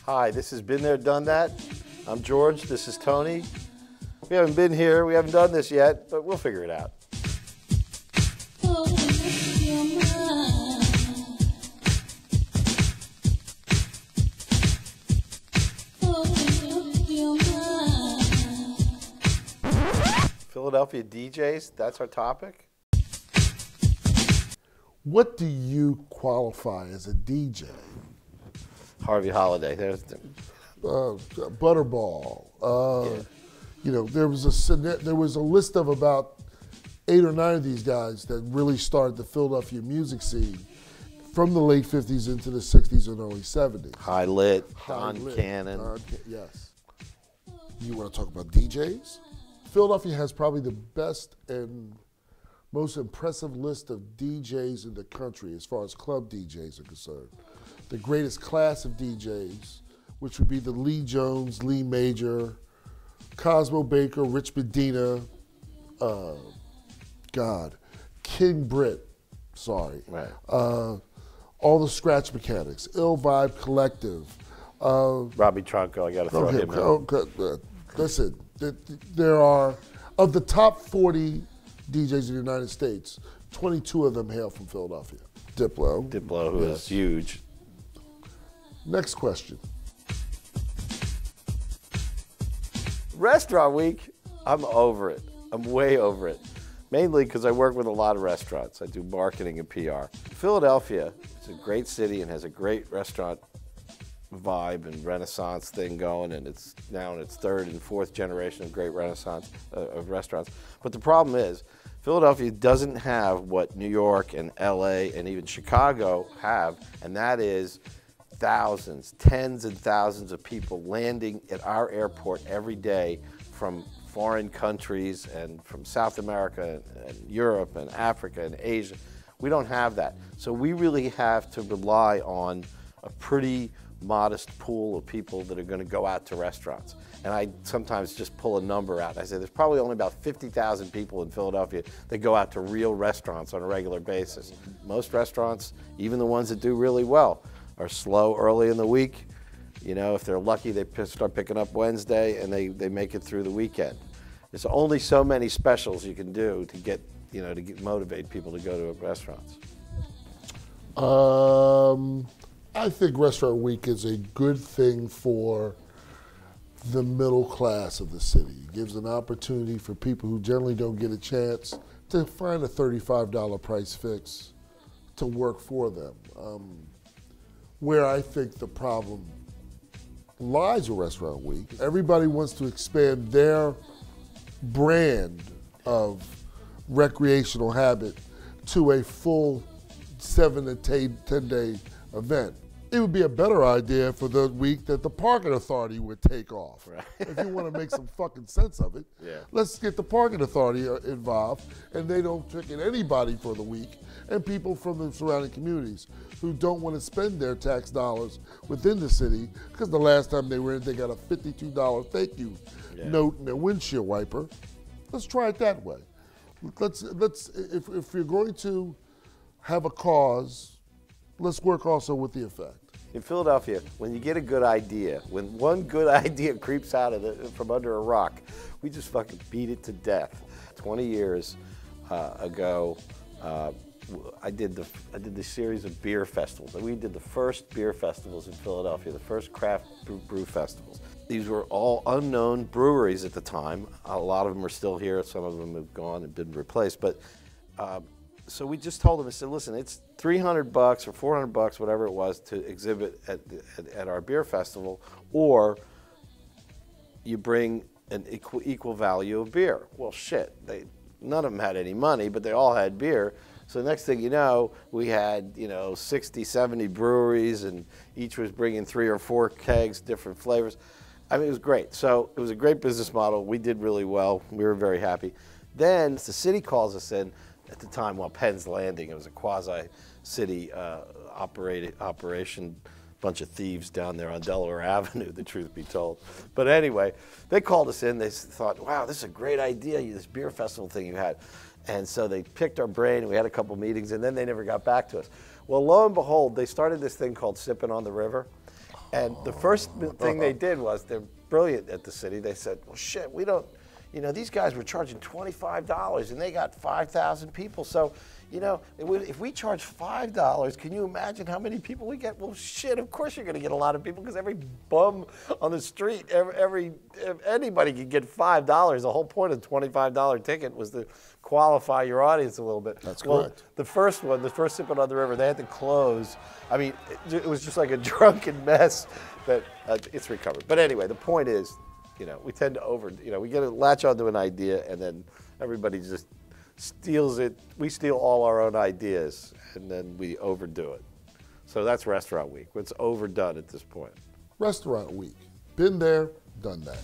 Hi, this has Been There, Done That. I'm George, this is Tony. We haven't been here, we haven't done this yet, but we'll figure it out. Philadelphia DJs, that's our topic. What do you qualify as a DJ? Harvey Holiday. There's Butterball. Yeah. You know, there was a list of about 8 or 9 of these guys that really started the Philadelphia music scene from the late 50s into the 60s and early 70s. High Lit, Don Cannon. Yes. You want to talk about DJs? Philadelphia has probably the best and most impressive list of DJs in the country as far as club DJs are concerned. The greatest class of DJs, which would be the Lee Jones, Lee Major, Cosmo Baker, Rich Medina, King Britt, Right. All the Scratch Mechanics, Ill Vibe Collective. Robbie Tronco, I got to throw him in. Listen, there are, of the top 40 DJs in the United States, 22 of them hail from Philadelphia. Diplo, who is huge. Next question. Restaurant week, I'm over it. I'm way over it. Mainly because I work with a lot of restaurants. I do marketing and PR. Philadelphia is a great city and has a great restaurant vibe and renaissance thing going, and it's now in its 3rd and 4th generation of great renaissance of restaurants. But the problem is, Philadelphia doesn't have what New York and LA and even Chicago have, and that is thousands, tens and thousands of people landing at our airport every day from foreign countries and from South America and Europe and Africa and Asia. We don't have that. So we really have to rely on a pretty modest pool of people that are going to go out to restaurants. And I sometimes just pull a number out. I say there's probably only about 50,000 people in Philadelphia that go out to real restaurants on a regular basis. Most restaurants, even the ones that do really well, are slow early in the week. You know, if they're lucky, they start picking up Wednesday and they make it through the weekend. There's only so many specials you can do to get, you know, to motivate people to go to restaurants. I think Restaurant Week is a good thing for the middle class of the city. It gives an opportunity for people who generally don't get a chance to find a $35 price fix to work for them. Where I think the problem lies with Restaurant Week, everybody wants to expand their brand of recreational habit to a full 7 to 10-day event. It would be a better idea for the week that the parking authority would take off. Right. If you want to make some fucking sense of it, let's get the parking authority involved, and they don't ticket anybody for the week, and people from the surrounding communities who don't want to spend their tax dollars within the city, because the last time they were in, they got a $52 thank you note in their windshield wiper. Let's try it that way. If you're going to have a cause, let's work also with the effect. In Philadelphia, when you get a good idea, when one good idea creeps out of from under a rock, we just fucking beat it to death. 20 years ago, I did the series of beer festivals. We did the first beer festivals in Philadelphia, the first craft brew festivals. These were all unknown breweries at the time. A lot of them are still here. Some of them have gone and been replaced. But so we just told them, I said, listen, it's $300 or $400, whatever it was, to exhibit at our beer festival, or you bring an equal value of beer. Well, shit, none of them had any money, but they all had beer. So the next thing you know, we had, 60, 70 breweries, and each was bringing 3 or 4 kegs, different flavors. I mean, it was great. So it was a great business model. We did really well. We were very happy. Then the city calls us in. At the time, Penn's Landing, it was a quasi-city operation, bunch of thieves down there on Delaware Avenue, the truth be told. But anyway, they called us in. They thought, wow, this is a great idea, this beer festival thing you had. And so they picked our brain, and we had a couple meetings, and then they never got back to us. Well, lo and behold, they started this thing called Sipping on the River. And the first thing they did was, they're brilliant at the city. They said, well, shit, we don't, you know, these guys were charging $25, and they got 5,000 people. So, you know, if we charge $5, can you imagine how many people we get? Well, shit, of course you're going to get a lot of people, because every bum on the street, anybody can get $5. The whole point of the $25 ticket was to qualify your audience a little bit. That's correct. The first one, the first Sipping on the River, they had to close. I mean, it was just like a drunken mess, but it's recovered. But anyway, the point is, you know, we tend to we get to latch onto an idea, and then everybody just steals it. We steal all our own ideas, and then we overdo it. So that's Restaurant Week. It's overdone at this point. Restaurant Week. Been there, done that.